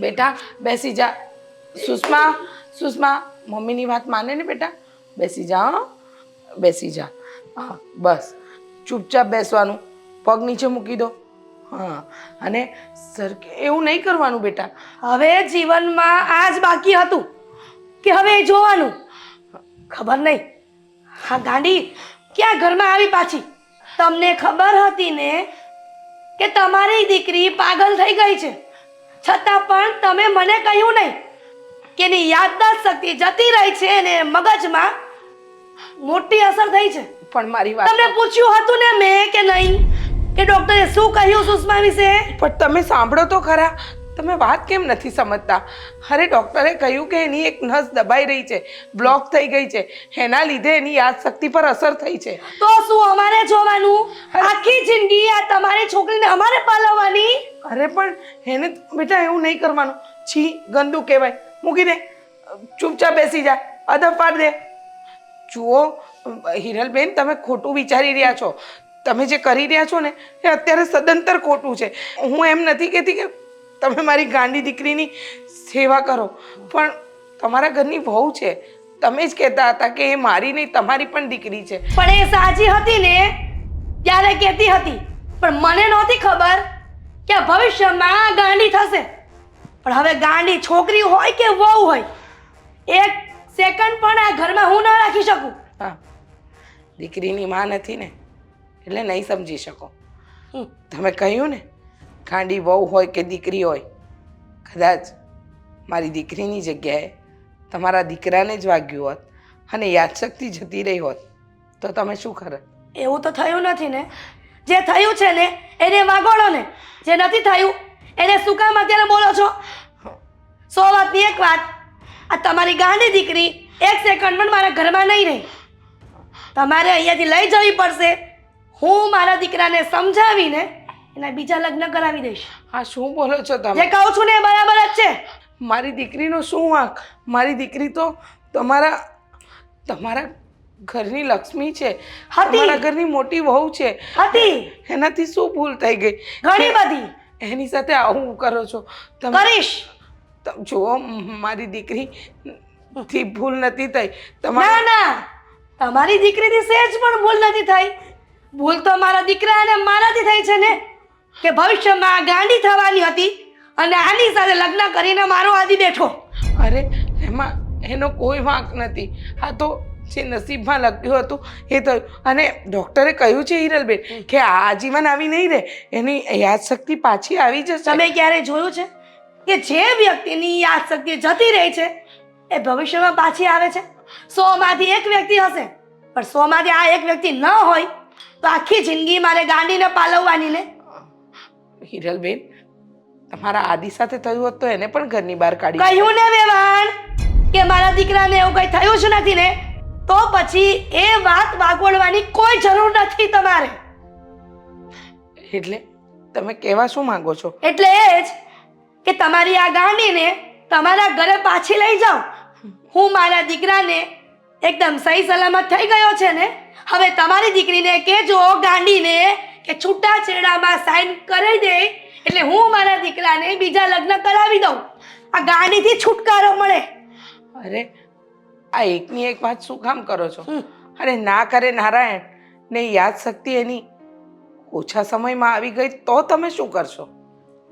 બેટા બેસી જા. સુષ્મા સુષ્મા મમ્મીની વાત માને ને બેટા. બેસી જા હો, બેસી જા. હા બસ ચૂપચાપ બેસવાનું, પગ નીચે મૂકી દો. હા અને સર એવું નહીં કરવાનું બેટા. હવે જીવનમાં આ જ બાકી હતું કે હવે એ જોવાનું. ખબર નહીં હા ગાંડી ક્યાં ઘરમાં આવી પાછી. તમને ખબર હતી ને કે તમારી દીકરી પાગલ થઈ ગઈ છે, છતાં પણ તમે મને કહ્યું નહીં કે એની યાદદાસ્ત શક્તિ જતી રહી છે અને મગજમાં મોટી અસર થઈ છે. પણ મારી વાત તમને પૂછ્યું હતું ને મેં કે નહીં કે ડોક્ટરે શું કહ્યું સુષ્મા વિશે? પણ તમે સાંભળો તો ખરા. તમે વાત કેમ નથી સમજતા? અરે ડૉક્ટરે કહ્યું કે એની એક નસ દબાઈ રહી છે, બ્લોક થઈ ગઈ છે, એના લીધે એની યાદશક્તિ પર અસર થઈ છે. તો શું અમારે જોવાનું? આખી જિંદગી આ તમારી છોકરીને અમારે પાલવવાની? અરે પણ એને બેટા એવું નહીં કરવાનું. છી ગંદુ કહેવાય. મૂકી દે, ચૂપચાપ બેસી જા, અદબ પાડ દે. જુઓ હિરલબેન, તમે ખોટું વિચારી રહ્યા છો. તમે જે કરી રહ્યા છો ને એ અત્યારે સદંતર ખોટું છે. હું એમ નથી કહેતી કે તમે મારી ગાંડી દીકરીની સેવા કરો, પણ તમારા ઘરની વહુ છે. તમે જ કહેતા હતા કે એ મારી નહીં તમારી પણ દીકરી છે. પણ એ સાચી હતી ને ત્યારે કહેતી હતી, પણ મને નહોતી ખબર કે ભવિષ્યમાં ગાંડી થશે. પણ હવે ગાંડી છોકરી હોય કે વહુ હોય, એક સેકન્ડ પણ આ ઘરમાં હું ન રાખી શકું. હા, દીકરીની માં નથી ને એટલે નહીં સમજી શકો. તમે કહ્યું ને ગાંડી વહુ હોય કે દીકરી હોય, કદાચ મારી દીકરીની જગ્યાએ તમારા દીકરાને જ વાગ્યું હોત અને યાદશક્તિ જતી રહી હોત તો તમે શું કરત? એવું તો થયું નથી ને. જે થયું છે ને એને વાગોળો ને, જે નથી થયું એને શું કામ અત્યારે બોલો છો? 100 વાતની એક વાત, આ તમારી ગાંડી દીકરી એક સેકન્ડ પણ મારા ઘરમાં નહીં રહી. તમારે અહીંયાથી લઈ જવી પડશે. હું મારા દીકરાને સમજાવીને એના બીજા લગ્ન કરાવી દઈશ. હા શું બોલો છો જે તમે? કહું છું ને એ બરાબર જ છે. મારી દીકરીનો શું વાંક? મારી દીકરી તો તમારા ઘરની લક્ષ્મી છે, તમારા ઘરની મોટી વહુ છે. હતી એનાથી શું ભૂલ થઈ ગઈ? ઘણી બધી. એની સાથે આવું કરો છો તમે? કરીશ. જુઓ મારી દીકરી થી ભૂલ નથી થઈ. ના ના, તમારી દીકરીથી સહેજ પણ ભૂલ નથી થઈ. ભૂલ તો મારા દીકરા અને મારાથી થઈ છે ને, કે ભવિષ્યમાં ગાંડી થવાની હતી અને આની સાથે લગ્ન કરીને મારો આદિ બેઠો. અરે એમાં એનો કોઈ વાંક નથી. હા તો જે નસીબમાં લખ્યું હતું એ થયું. અને ડૉક્ટરે કહ્યું છે હિરલબેન કે આજીવન આવી નહીં રહે, એની યાદશક્તિ પાછી આવી જશે. તમે ક્યારે જોયું છે કે જે વ્યક્તિની યાદશક્તિ જતી રહી છે એ ભવિષ્યમાં પાછી આવે છે? 100 માંથી એક વ્યક્તિ હશે, પણ 100 માંથી આ એક વ્યક્તિ ન હોય તો આખી જિંદગી મારે ગાંડીને પાલવવાની ને. હિરલબેન, તમારા આદિ સાથે થયું હોત તો એને પણ ઘરની બહાર કાઢી. કહ્યું ને વેવાણ કે મારા દીકરાને એવું કઈ થયું જ નથી ને, તો પછી એ વાત વાગોળવાની કોઈ જરૂર નથી તમારે. એટલે તમે કહેવા શું માંગો છો? એટલે એ જ કે તમારી આ ગાંડીને તમારા ઘરે પાછી લઈ જાઓ. હું મારા દીકરાને એકદમ સહી સલામત થઈ ગયો છે ને, હવે તમારી દીકરીને કહેજો ગાંડીને કે છૂટાછેડામાં સાઈન કરી દે એટલે હું મારા દીકરાને બીજા લગ્ન કરાવી દઉં. આ ગાંડીથી છુટકારો મળે. અરે આ એકની એક વાત શું કામ કરો છો? અરે ના કરે નારાયણ ને યાદશક્તિ એની ઓછા સમયમાં આવી ગઈ તો તમે શું કરશો?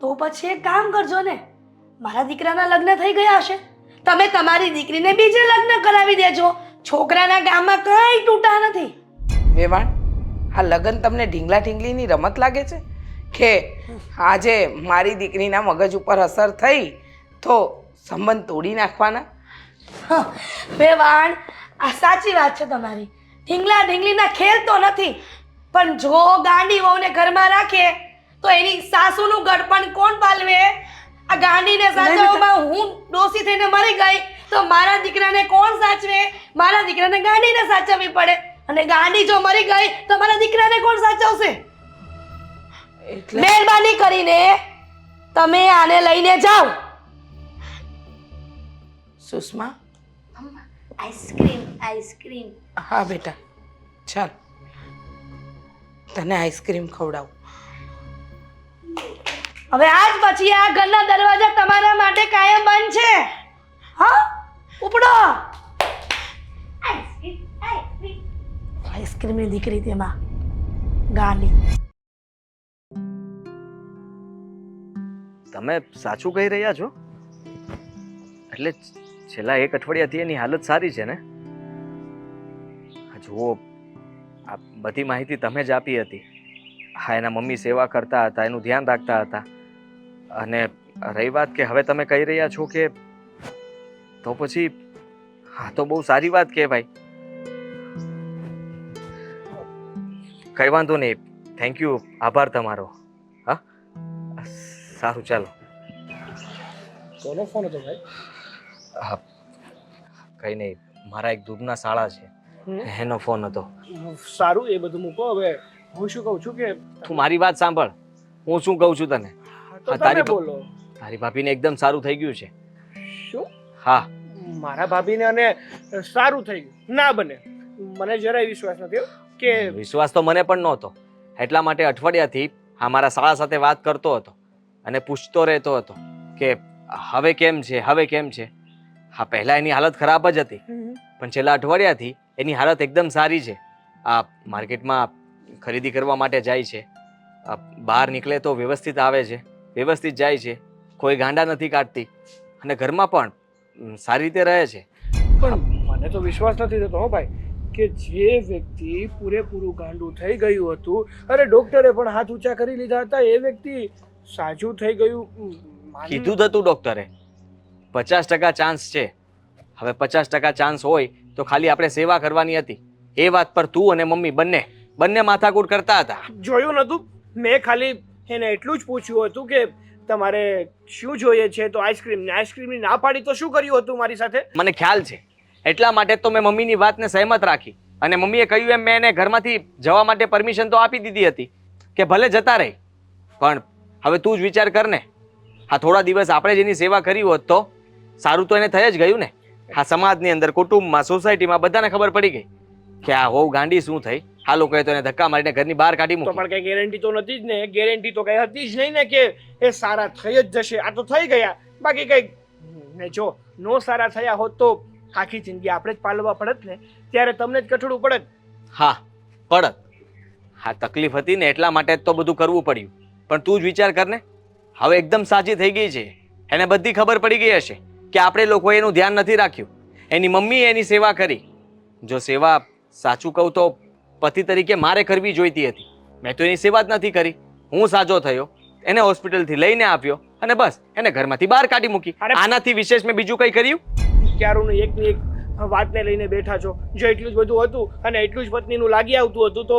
તો પછી એક કામ કરજો ને, મારા દીકરાના લગ્ન થઈ ગયા હશે, તમે તમારી દીકરીને બીજે લગ્ન કરાવી દેજો. છોકરાના ગામમાં કઈ તૂટા નથી. વેવાણ, આ લગ્ન તમને ઢીંગલા ઢીંગલીની રમત લાગે છે કે આજે મારી દીકરીના મગજ ઉપર અસર થઈ તો સંબંધ તોડી નાખવાના? વેવાણ, આ સાચી વાત છે તમારી. ઢીંગલા ઢીંગલીના ખેલ તો નથી, પણ જો ગાંડી વહુને ઘરમાં રાખે તો એની સાસુનું ગળપણ કોણ પાલવે? આ ગાંડીને સાચવવામાં હું ડોસી થઈને મરી ગઈ તો મારા દીકરાને કોણ સાચવે? મારા દીકરાને ગાંડીને સાચવવી પડે, અને ગાંડી જો મરી ગઈ તો મારા દીકરાને કોણ સાચવશે? એટલે મહેરબાની કરીને તમે આને લઈને જાઓ. સુષ્મા? Ice cream ice cream. હા બેટા, ચાલ તને આઈસ્ક્રીમ ખવડાવું. હવે આજ પછી આ ઘરના દરવાજા તમારા માટે કાયમ બંધ છે. હા, ઉપડો. આઈસ્ક્રીમની દીકરી તેમાં ગાંડી. તમે સાચું કહી રહ્યા છો? એટલે છેલ્લા એક અઠવાડિયાથી એની હાલત સારી છે ને? જુઓ, આ બધી માહિતી તમે જ આપી હતી. હા, એના મમ્મી સેવા કરતા હતા, એનું ધ્યાન રાખતા હતા. અને રહી વાત કે હવે તમે કહી રહ્યા છો કે, તો પછી હા તો બહુ સારી વાત કહેવાય. કઈ વાંધો નહીં, થેન્ક યુ, આભાર તમારો. હા, સારું, ચાલો. કોનો ફોન હતો ભાઈ? હા, કઈ નહીં, મારા એક દૂરના શાળા છે એનો ફોન હતો. સારું, એ બધું મૂકો. હવે હું શું કહું છું કે તું મારી વાત સાંભળ. હું શું કહું છું તને? તો તારી તમે બોલો. તારી ભાભીને એકદમ સારું થઈ ગયું છે. શું? હા, મારા ભાભીને અને સારું થઈ ગયું? ના બને, મને જરાય વિશ્વાસ નથી કે વિશ્વાસ તો મને પણ નહોતો. એટલા માટે અઠવાડિયાથી આ મારા શાળા સાથે વાત કરતો હતો અને પૂછતો રહેતો હતો કે હવે કેમ છે, હવે કેમ છે. હા, પહેલા એની હાલત ખરાબ જ હતી, પણ છેલ્લા અઠવાડિયાથી એની હાલત એકદમ સારી છે. આ માર્કેટમાં ખરીદી કરવા માટે જાય છે, બહાર નીકળે તો વ્યવસ્થિત આવે છે, વ્યવસ્થિત જાય છે, કોઈ ગાંડા નથી કાઢતી અને ઘરમાં પણ સારી રીતે રહે છે. પણ મને તો વિશ્વાસ નથી થતો હો ભાઈ કે જે વ્યક્તિ પૂરેપૂરું ગાંડું થઈ ગયું હતું, અરે ડોક્ટરે પણ હાથ ઊંચા કરી લીધા હતા, એ વ્યક્તિ સાજું થઈ ગયું. કીધું જ હતું ડોક્ટરે 50% ચાન્સ છે. હવે 50% ચાન્સ હોય તો ખાલી આપણે સેવા કરવાની હતી. એ વાત પર તું અને મમ્મી બંને માથાકૂટ કરતા હતા. જોયું નતું? મેં ખાલી એને એટલું જ પૂછ્યું હતું કે તમારે શું જોઈએ છે, તો આઈસ્ક્રીમની ના પાડી તો શું કર્યું હતું મારી સાથે? મને ખ્યાલ છે, એટલા માટે તો મેં મમ્મીની વાતને સહેમત રાખી અને મમ્મીએ કહ્યું એમ મેં એને ઘરમાંથી જવા માટે પરમિશન તો આપી દીધી હતી કે ભલે જતા રહે. પણ હવે તું જ વિચાર કર ને, આ થોડા દિવસ આપણે જેની સેવા કરી હોત તો સારું તો એને થઈ જ ગયું ને. આ સમાજની અંદર, કુટુંબમાં, સોસાયટીમાં બધાને ખબર પડી ગઈ કે આ હોવ ગાંડી શું થઈ. આ લોકોએ તો એને ધક્કા મારીને ઘરની બહાર કાઢી તો મૂકી. પણ કઈ ગેરંટી તો નથી જ ને. ગેરંટી તો કઈ હતી જ નહીં ને કે એ સારા થઈ જ જશે. આ તો થઈ ગયા, બાકી કઈ ને જો નો સારા થયા હોત તો આખી જિંદગી આપણે જ પાલવા પડત ને, ત્યારે તમને જ કઠોળું પડત. હા, પડત. હા, તકલીફ હતી ને એટલા માટે જ તો બધું કરવું પડ્યું. પણ તું જ વિચાર કર ને, હવે એકદમ સાજી થઈ ગઈ છે. એને બધી ખબર પડી ગઈ હશે કે આપણે લોકોએ એનું ધ્યાન નથી રાખ્યું. એની મમ્મીએ એની સેવા કરી. જો સેવા સાચું કહું તો પતિ તરીકે મારે કરવી જોઈતી હતી. મેં તો એની સેવા જ નથી કરી. હું સાજો થયો, એને હોસ્પિટલથી લઈને આવ્યો અને બસ એને ઘરમાંથી બહાર કાઢી મૂકી. આનાથી વિશેષ મેં બીજું કંઈ કર્યું? ક્યારનું એકની એક વાતને લઈને બેઠા છો. જો એટલું જ બધું હતું અને એટલું જ પત્નીનું લાગી આવતું હતું તો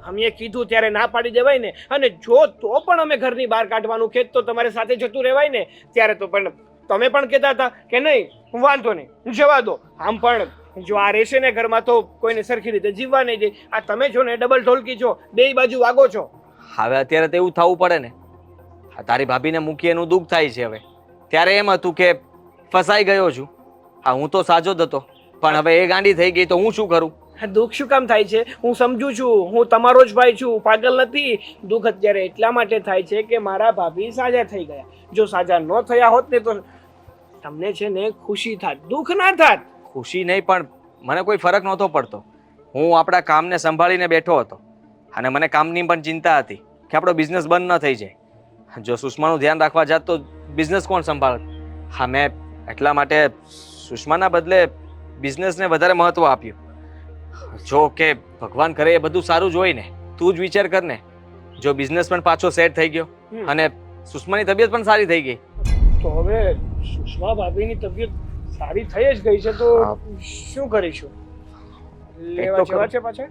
અમે કીધું ત્યારે ના પાડી દેવાય ને. અને જો તો પણ અમે ઘરની બહાર કાઢવાનું કહેત તો તમારે સાથે જતું રહેવાય ને. ત્યારે તો પણ તમે પણ કહેતા હતા કે નહીં વાંધો નહીં, જવા દો. આમ પણ જો આ રહેશે ને ઘરમાં તો કોઈને સરખી રીતે જીવવા નહીં દે. આ તમે છો ને ડબલ ઢોલકી છો, બે બાજુ વાગો છો. હવે અત્યારે તો એવું થવું પડે ને. આ તારી ભાભીને મૂકી એનું દુઃખ થાય છે હવે. ત્યારે એમ હતું કે ફસાઈ ગયો છું. હા, હું તો સાજો જ હતો, પણ હવે એ ગાંડી થઈ ગઈ તો હું શું કરું? દુઃખ શું કામ થાય છે? હું સમજુ છું, હું તમારો જ ભાઈ છું, પાગલ નથી. દુઃખ અત્યારે એટલા માટે થાય છે કે મારા ભાભી સાજા થઈ ગયા. જો સાજા ન થયા હોત ને તો તમને છે ને ખુશી થાત, દુઃખ ના થાત. ખુશી નહીં, પણ મને કોઈ ફરક નહોતો પડતો. હું આપણા કામને સંભાળીને બેઠો હતો અને મને કામની પણ ચિંતા હતી કે આપણો બિઝનેસ બંધ ન થઈ જાય. જો સુષ્માનું ધ્યાન રાખવા જાત તો બિઝનેસ કોણ સંભાળત? હા, મેં એટલા માટે સુષ્માના બદલે બિઝનેસને વધારે મહત્વ આપ્યું. જો કે ભગવાન કરે એ બધું સારું જ હોય ને. તું જ વિચાર કર ને, જો બિઝનેસ પણ પાછો સેટ થઈ ગયો અને સુષ્માની તબિયત પણ સારી થઈ ગઈ તો હવે સુષ્મા ભાભીની તબિયત સારી થઈ જ ગઈ છે તો શું કરીશું? લેવા જવા છે પાછા?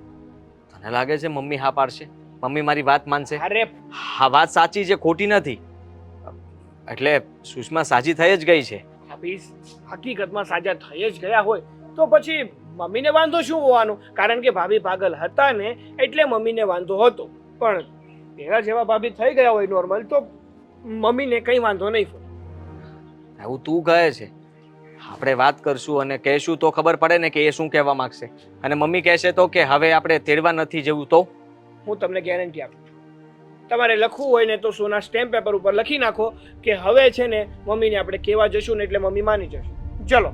તને લાગે છે મમ્મી હા પાડશે? મમ્મી મારી વાત માનશે? અરે હા, વાત સાચી છે, ખોટી નથી. એટલે સુષ્મા સાજી થઈ જ ગઈ છે. ભાભી હકીકતમાં સાજા થઈ જ ગયા હોય તો પછી મમ્મીને વાંધો શું હોવાનો? કારણ કે ભાભી પાગલ હતા ને એટલે મમ્મીને વાંધો હતો. પણ એના જેવા ભાભી થઈ ગયા હોય નોર્મલ તો મમ્મીને કંઈ વાંધો નહીં. એવું તું કહે છે? આપણે વાત કરશું અને કહેશું તો ખબર પડે ને કે એ શું કહેવા માંગશે. અને મમ્મી કહેશે તો કે હવે આપણે તેડવા નથી જવું તો? હું તમને ગેરંટી આપું છું તમારે લખવું હોય ને તો સોના સ્ટેમ્પ પેપર ઉપર લખી નાખો કે હવે છે ને મમ્મીને આપણે કહેવા જશું ને એટલે મમ્મી માની જશે. ચલો.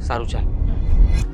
સારું ચાલ.